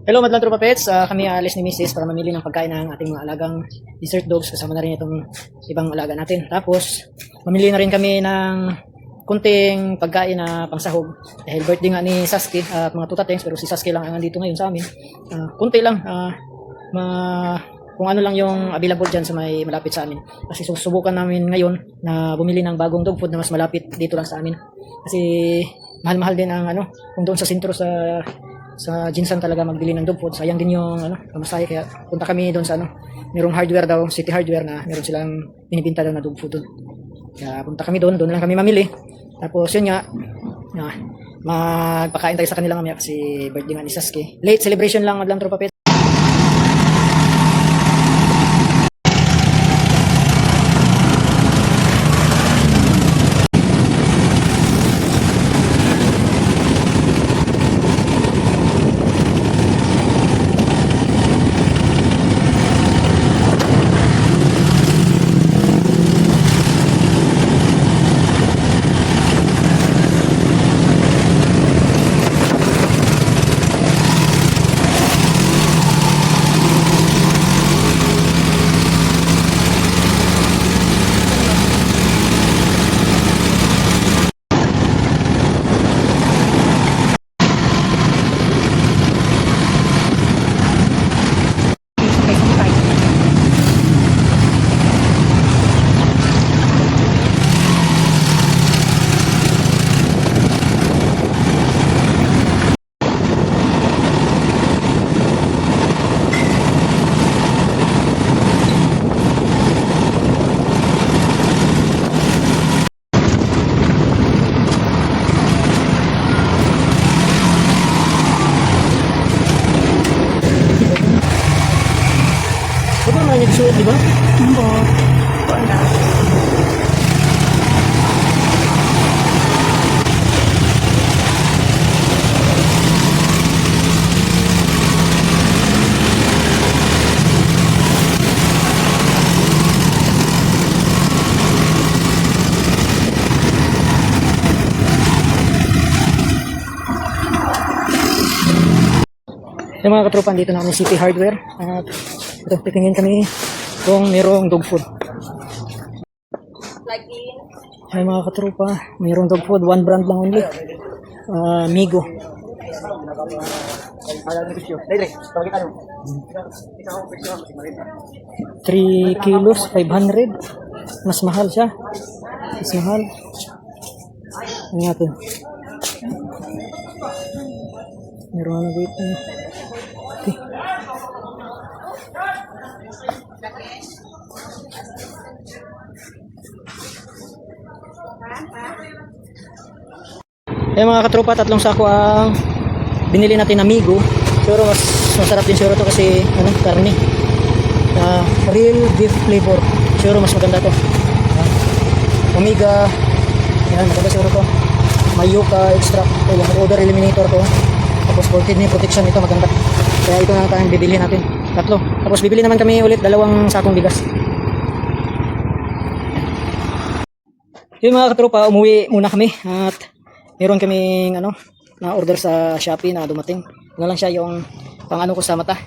Hello Madlang Tropa Pets, kami alis ni Mrs. para mamili ng pagkain ng ating mga alagang dessert dogs, kasama na rin itong ibang alaga natin. Tapos mamili na rin kami ng kunting pagkain na pangsahog dahil birthday nga ni Sasuke at mga tutatings, pero si Sasuke lang ang nandito ngayon sa amin. Kunti lang, kung ano lang yung available dyan sa may malapit sa amin. Kasi susubukan namin ngayon na bumili ng bagong dog food na mas malapit dito lang sa amin. Kasi mahal-mahal din ang kung doon sa sentro sa Jinsan talaga magbili ng dog food, sayang din yung pamasahe, kaya punta kami doon sa merong hardware daw, City Hardware, na meron silang binibenta daw na dog food doon. Kaya punta kami doon lang kami mamili. Tapos yun nga, magpakain tayo sa kanila mamaya kasi birthday nga ni Sasuke. Late celebration lang, Madlang Tropa Pets. Ito naman yung suot, di ba? Oo. Wala. Yung mga katropa, dito na kami City Hardware at ito, titingin kami kung mayroong dog food. Ay mga katropa, mayroong dog food, one brand lang only, Migo. 3 kilos, 500. Mas mahal siya. Mas mahal. Ano natin? Meron na dito. Okay. Mga katropa, 3 sako ang binili natin na Migo. Siguro mas masarap din siguro to kasi karne. Real beef flavor. Siguro mas maganda to. Omega. Yan, maganda siguro to. Mayuka extract. Odor eliminator to. Tapos for kidney protection, ito maganda. Kaya ito na tayong bibili natin. 3. Tapos bibili naman kami ulit 2 sakong bigas. Yung mga katropa, umuwi muna kami at meron kaming na order sa Shopee na dumating. Lang siya yung pang ko sa mata.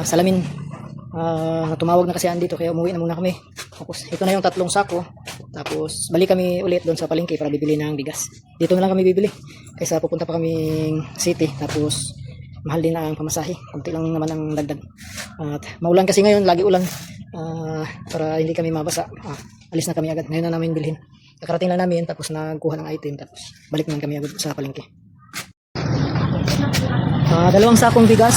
Salamin. Tumawag na kasi andito kaya umuwi na muna kami. Tapos ito na yung 3 sako. Tapos balik kami ulit doon sa palengke para bibili ng bigas. Dito na lang kami bibili kaysa pupunta pa kaming city. Tapos mahal din ang pamasahe. Kunti lang naman ang dagdag. At maulan kasi ngayon, lagi ulan. Para hindi kami mabasa. Alis na kami agad. Ngayon na namin bilhin. Nakarating lang namin tapos nagkuha ng item tapos balik naman kami agad sa palengke. 2 sakong bigas,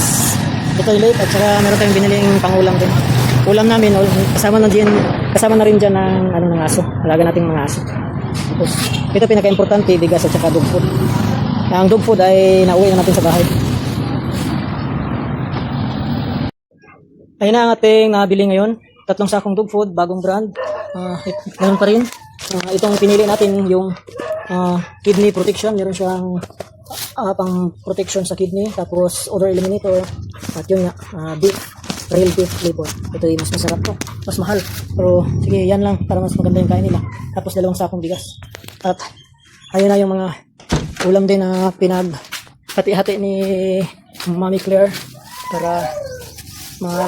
late at saka meron tayong biniling pangulam din. Ulam namin kasama na rin diyan ng aso. Alaga nating mga aso. Tapos ito pinaka-importante, bigas at saka dog food. Ang dog food ay nauwi na natin sa bahay. Ayun na ang ating nabili ngayon. 3 sakong dog food, bagong brand. Meron pa rin. Itong pinili natin yung kidney protection. Meron siyang pang protection sa kidney. Tapos odor eliminator. At yun nga, real beef flavor. Ito yung mas masarap to. Mas mahal. Pero sige, yan lang para mas maganda yung kain nila. Tapos 2 sakong bigas. At ayun na yung mga ulam din na hati-hati ni Mami Claire para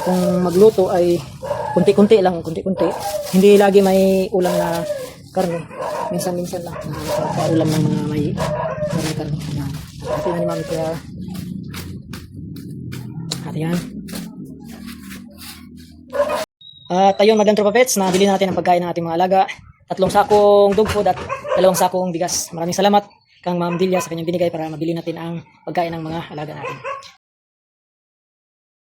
kung magluto ay kunti-kunti lang, kunti-kunti. Hindi lagi may ulam na karne. Minsan-minsan lang ulam ng mga may karne. Yan. Ito na ni Mami Claire. At yan. At ayun, Madam Tropa Pets, nabili natin ang pagkain ng ating mga alaga. 3 sakong dog food at 2 sakong bigas. Maraming salamat kang Ma'am Delia sa kanyang binigay para mabili natin ang pagkain ng mga alaga natin.